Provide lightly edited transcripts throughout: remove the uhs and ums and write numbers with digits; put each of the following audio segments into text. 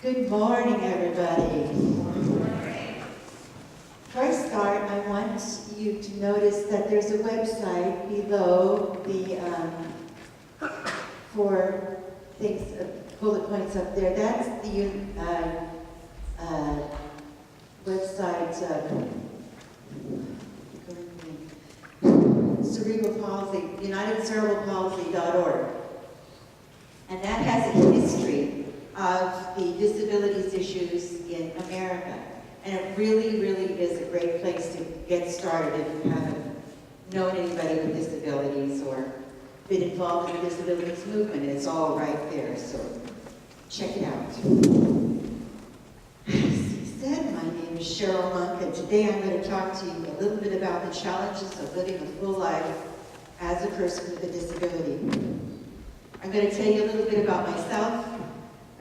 Good morning, everybody. Before I start, I want you to notice that there's a website below the four things, bullet points up there. That's the website, cerebral palsy, UnitedCerebralPalsy.org. And that has a history of the disabilities issues in America. And it really, really is a great place to get started if you haven't known anybody with disabilities or been involved in the disabilities movement. It's all right there, so check it out. As he said, my name is Cheryl Monk, and today I'm going to talk to you a little bit about the challenges of living a full life as a person with a disability. I'm going to tell you a little bit about myself.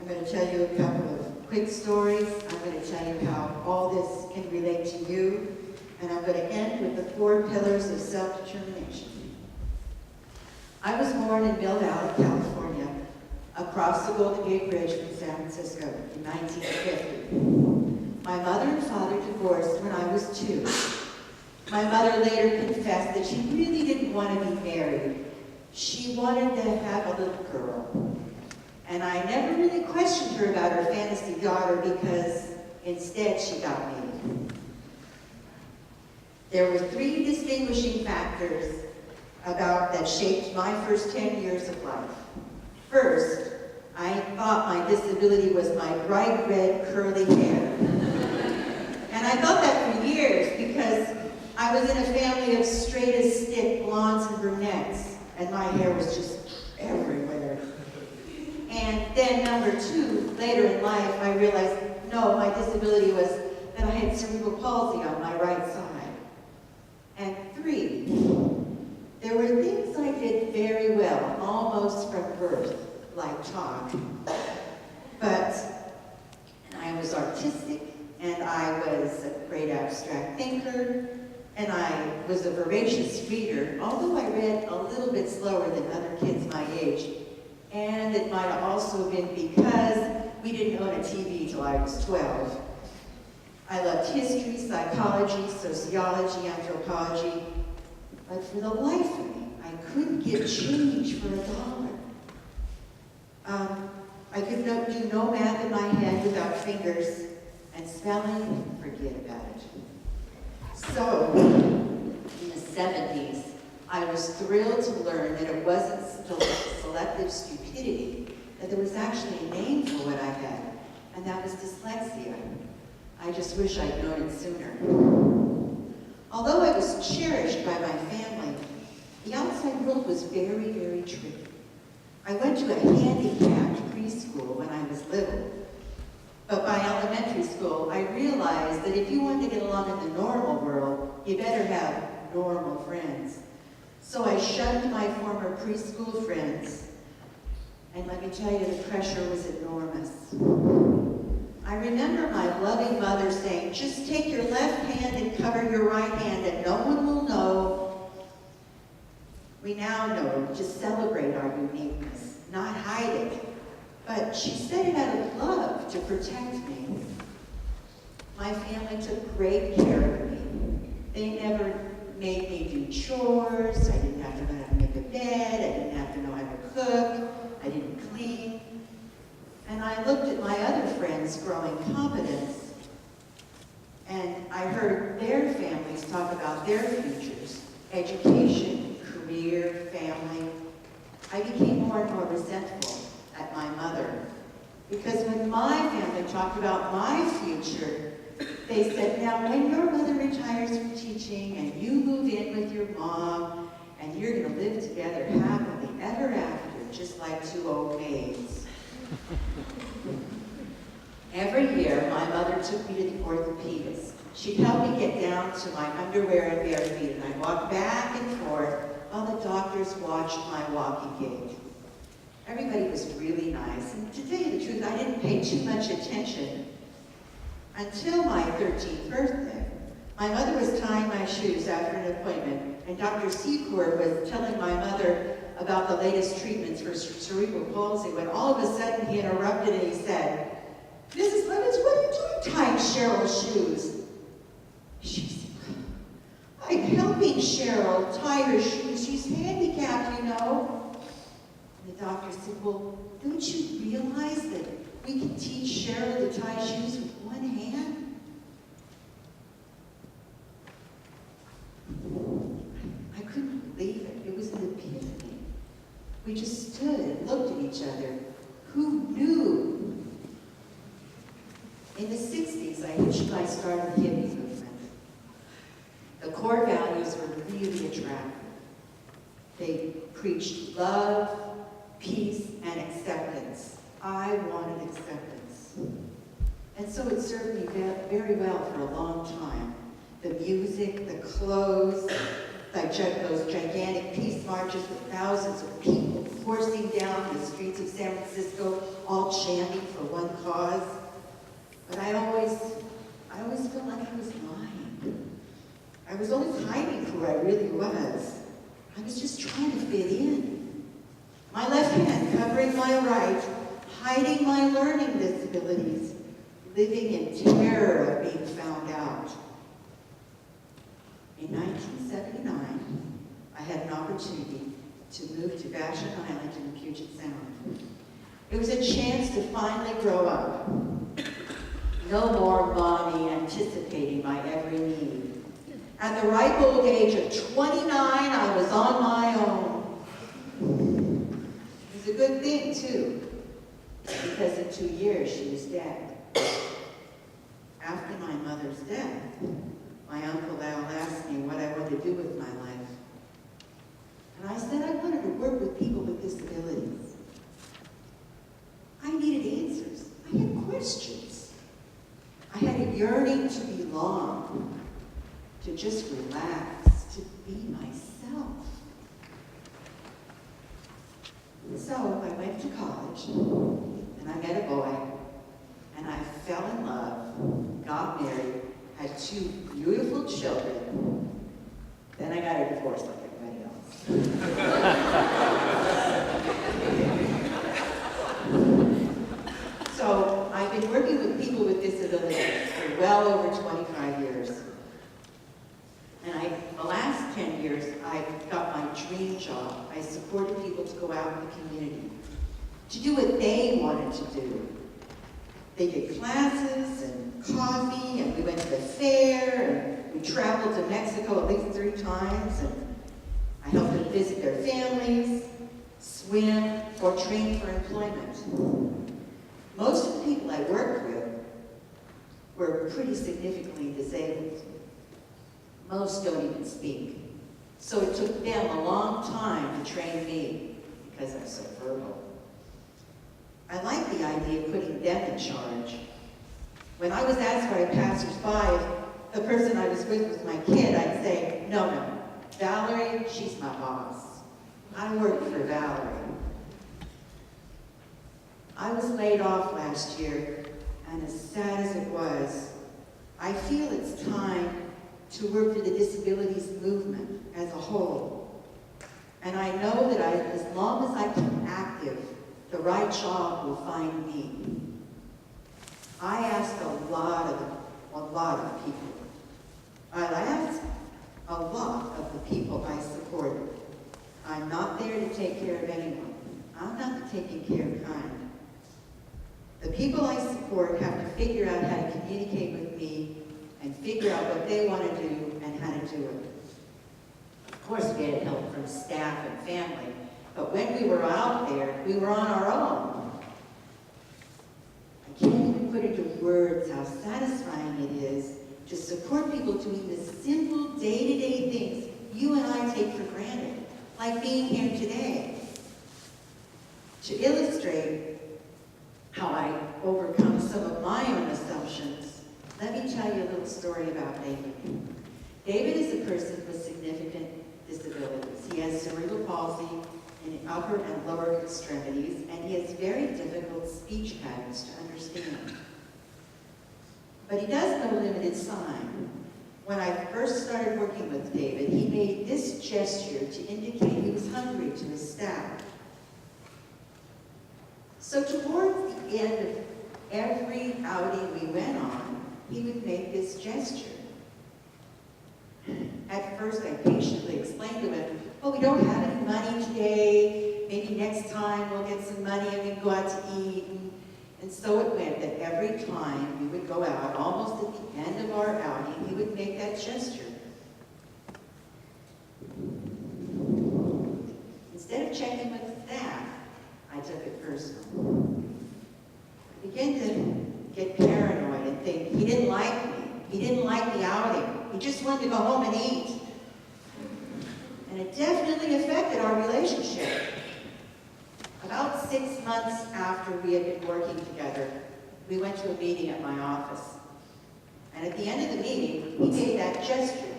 I'm going to tell you a couple of quick stories. I'm going to tell you how all this can relate to you. And I'm going to end with the 4 pillars of self-determination. I was born in Mill Valley, California, across the Golden Gate Bridge from San Francisco in 1950. My mother and father divorced when I was 2. My mother later confessed that she really didn't want to be married. She wanted to have a little girl. And I never really questioned her about her fantasy daughter because instead she got me. There were 3 distinguishing factors that shaped my first 10 years of life. First, I thought my disability was my bright red curly hair. And I thought that for years because I was in a family of straight as stick blondes and brunettes, and my hair was just everywhere. And then number 2, later in life, I realized, no, my disability was that I had cerebral palsy on my right side. And 3, there were things I did very well, almost from birth, like talk. But I was artistic, and I was a great abstract thinker, and I was a voracious reader, although I read a little bit slower than other kids my age. And it might have also been because we didn't own a TV till I was 12. I loved history, psychology, sociology, anthropology, but for the life of me, I couldn't get change for $1. I could do no math in my head without fingers, and spelling, forget about it. So, in the 70s, I was thrilled to learn that it wasn't selective stupidity, that there was actually a name for what I had, and that was dyslexia. I just wish I'd known it sooner. Although I was cherished by my family, the outside world was very, very tricky. I went to a handicapped preschool when I was little, but by elementary school, I realized that if you wanted to get along in the normal world, you better have normal friends. So I shunned my former preschool friends, and let me tell you, the pressure was enormous. I remember my loving mother saying, just take your left hand and cover your right hand and no one will know. We now know to celebrate our uniqueness, not hide it. But she said it out of love to protect me. My family took great care of me. They never made me do chores. I didn't have to know how to make a bed. I didn't have to know how to cook. I didn't clean. And I looked at my other friends growing competence, and I heard their families talk about their futures, education, career, family. I became more and more resentful at my mother, because when my family talked about my future, they said, now when your mother retires from teaching and you move in with your mom and you're going to live together happily ever after, just like 2 old maids. Every year, my mother took me to the orthopedist. She'd help me get down to my underwear and bare feet, and I'd walk back and forth while the doctors watched my walking gait. Everybody was really nice, and to tell you the truth, I didn't pay too much attention until my 13th birthday. My mother was tying my shoes after an appointment, and Dr. Secord was telling my mother about the latest treatments for cerebral palsy when all of a sudden he interrupted and he said, Cheryl's shoes. She said, I'm helping Cheryl tie her shoes. She's handicapped, you know. And the doctor said, well, don't you realize that we can teach Cheryl to tie shoes with one hand? I couldn't believe it. It was an epiphany. We just stood and looked at each other. Who knew? In the 60s, I started the hippie movement. The core values were really attractive. They preached love, peace, and acceptance. I wanted acceptance. And so it served me very well for a long time. The music, the clothes, those gigantic peace marches with thousands of people coursing down the streets of San Francisco, all chanting for one cause. But I always felt like I was lying. I was always hiding who I really was. I was just trying to fit in. My left hand covering my right, hiding my learning disabilities, living in terror of being found out. In 1979, I had an opportunity to move to Vashon Island in the Puget Sound. It was a chance to finally grow up. No more mommy anticipating my every need. At the ripe old age of 29, I was on my own. It was a good thing, too, because in 2 years she was dead. After my mother's death, my Uncle Al asked me what I wanted to do with my life. And I said I wanted to work with people with disabilities. I needed answers. I had questions. I had a yearning to belong, to just relax, to be myself. So I went to college, and I met a boy, and I fell in love, got married, had 2 beautiful children. Then I got a divorce like everybody else. So I've been working with people with disabilities for well over 25 years. And the last 10 years, I've got my dream job. I supported people to go out in the community, to do what they wanted to do. They did classes and coffee, and we went to the fair, and we traveled to Mexico at least 3 times, and I helped them visit their families, swim, or train for employment. Most of the people I worked with were pretty significantly disabled. Most don't even speak. So it took them a long time to train me because I'm so verbal. I like the idea of putting them in charge. When I was asked by a passersby if the person I was with was my kid, I'd say, no, Valerie, she's my boss. I work for Valerie. I was laid off last year, and as sad as it was, I feel it's time to work for the disabilities movement as a whole. And I know that as long as I keep active, the right job will find me. I asked a lot of people. I asked a lot of the people I supported. I'm not there to take care of anyone. I'm not the taking care of kind. The people I support have to figure out how to communicate with me and figure out what they want to do and how to do it. Of course, we had help from staff and family, but when we were out there, we were on our own. I can't even put into words how satisfying it is to support people doing the simple day-to-day things you and I take for granted, like being here today. To illustrate how I overcome some of my own assumptions, let me tell you a little story about David. David is a person with significant disabilities. He has cerebral palsy in the upper and lower extremities, and he has very difficult speech patterns to understand. But he does know limited sign. When I first started working with David, he made this gesture to indicate he was hungry to his staff. So towards the end of every outing we went on, he would make this gesture. At first, I patiently explained to him, "Oh, we don't have any money today. Maybe next time we'll get some money and we can go out to eat." And so it went that every time we would go out, almost at the end of our outing, he would make that gesture. Instead of checking with staff, I took it personal. I began to get paranoid and think, he didn't like me. He didn't like the outing. He just wanted to go home and eat. And it definitely affected our relationship. About 6 months after we had been working together, we went to a meeting at my office. And at the end of the meeting, he gave that gesture.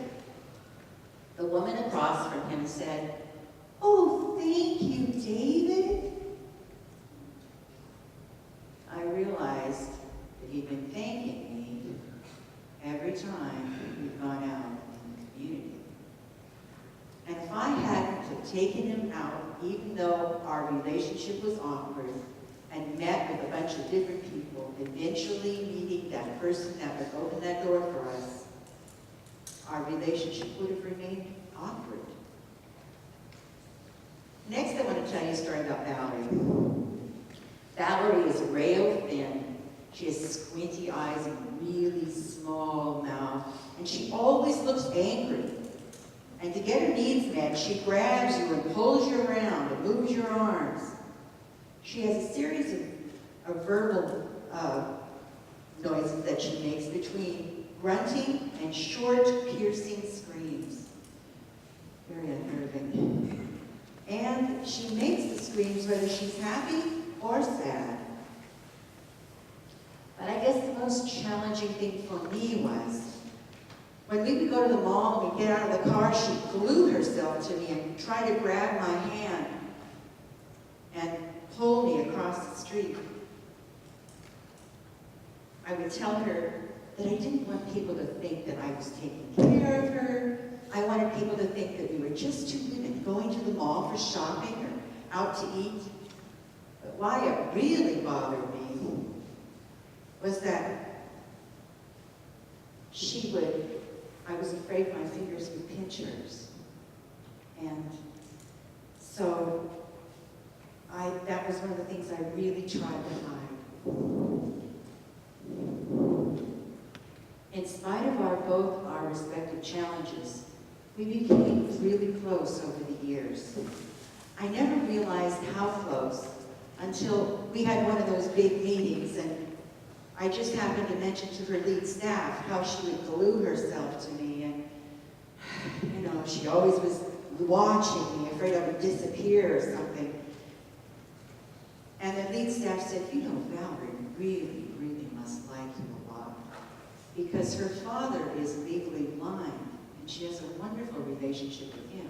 The woman across from him said, "Oh, thank you, David." I realized that he'd been thanking me every time we'd gone out in the community. And if I hadn't have taken him out, even though our relationship was awkward, and met with a bunch of different people, eventually meeting that person that would open that door for us, our relationship would have remained awkward. Next, I want to tell you a story about Valerie. Valerie is rail thin. She has squinty eyes and a really small mouth, and she always looks angry. And to get her needs met, she grabs you and pulls you around and moves your arms. She has a series of verbal noises that she makes between grunting and short, piercing screams. Very unnerving. And she makes the screams whether she's happy or sad. But I guess the most challenging thing for me was when we would go to the mall and we'd get out of the car, she'd glue herself to me and try to grab my hand and pull me across the street. I would tell her that I didn't want people to think that I was taking care of her. I wanted people to think that we were just two women going to the mall for shopping or out to eat. But why it really bothered me was that I was afraid my fingers would pinch hers. And so that was one of the things I really tried to hide. In spite of both our respective challenges, we became really close over the years. I never realized how close until we had one of those big meetings, and I just happened to mention to her lead staff how she would glue herself to me, and she always was watching me, afraid I would disappear or something. And the lead staff said, Valerie really, really must like you a lot, because her father is legally blind, and she has a wonderful relationship with him,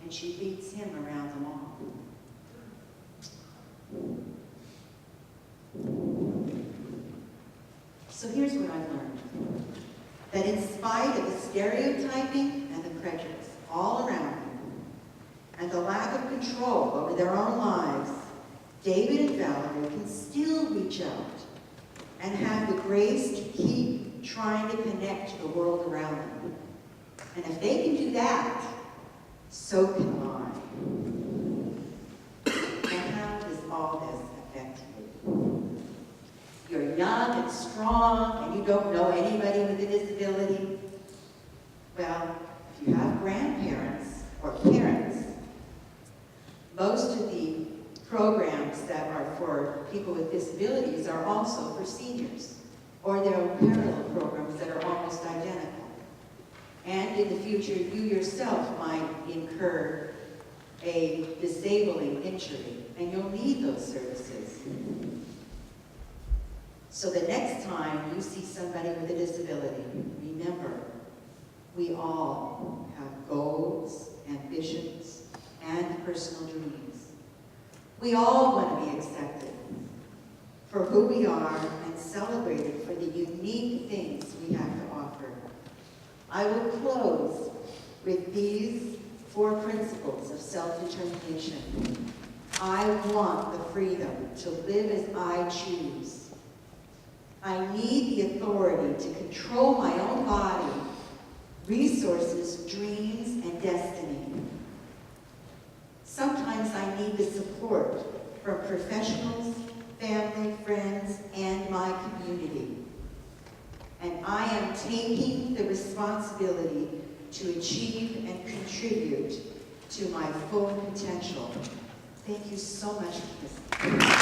and she leads him around the mall. So here's what I've learned. That in spite of the stereotyping and the prejudice all around them, and the lack of control over their own lives, David and Valerie can still reach out and have the grace to keep trying to connect to the world around them. And if they can do that, so can I. And how does all this affect you? You're young and strong, and you don't know anybody with a disability. Well, if you have grandparents or parents, most of the programs that are for people with disabilities are also for seniors, or there are parallel programs that are almost identical. And in the future, you yourself might incur a disabling injury, and you'll need those services. So the next time you see somebody with a disability, remember, we all have goals, ambitions, and personal dreams. We all want to be accepted for who we are and celebrated for the unique things we have to offer. I will close with these 4 principles of self-determination. I want the freedom to live as I choose. I need the authority to control my own body, resources, dreams, and destiny. Sometimes I need the support from professionals, family, friends, and my community. And I am taking the responsibility to achieve and contribute to my full potential. Thank you so much for listening.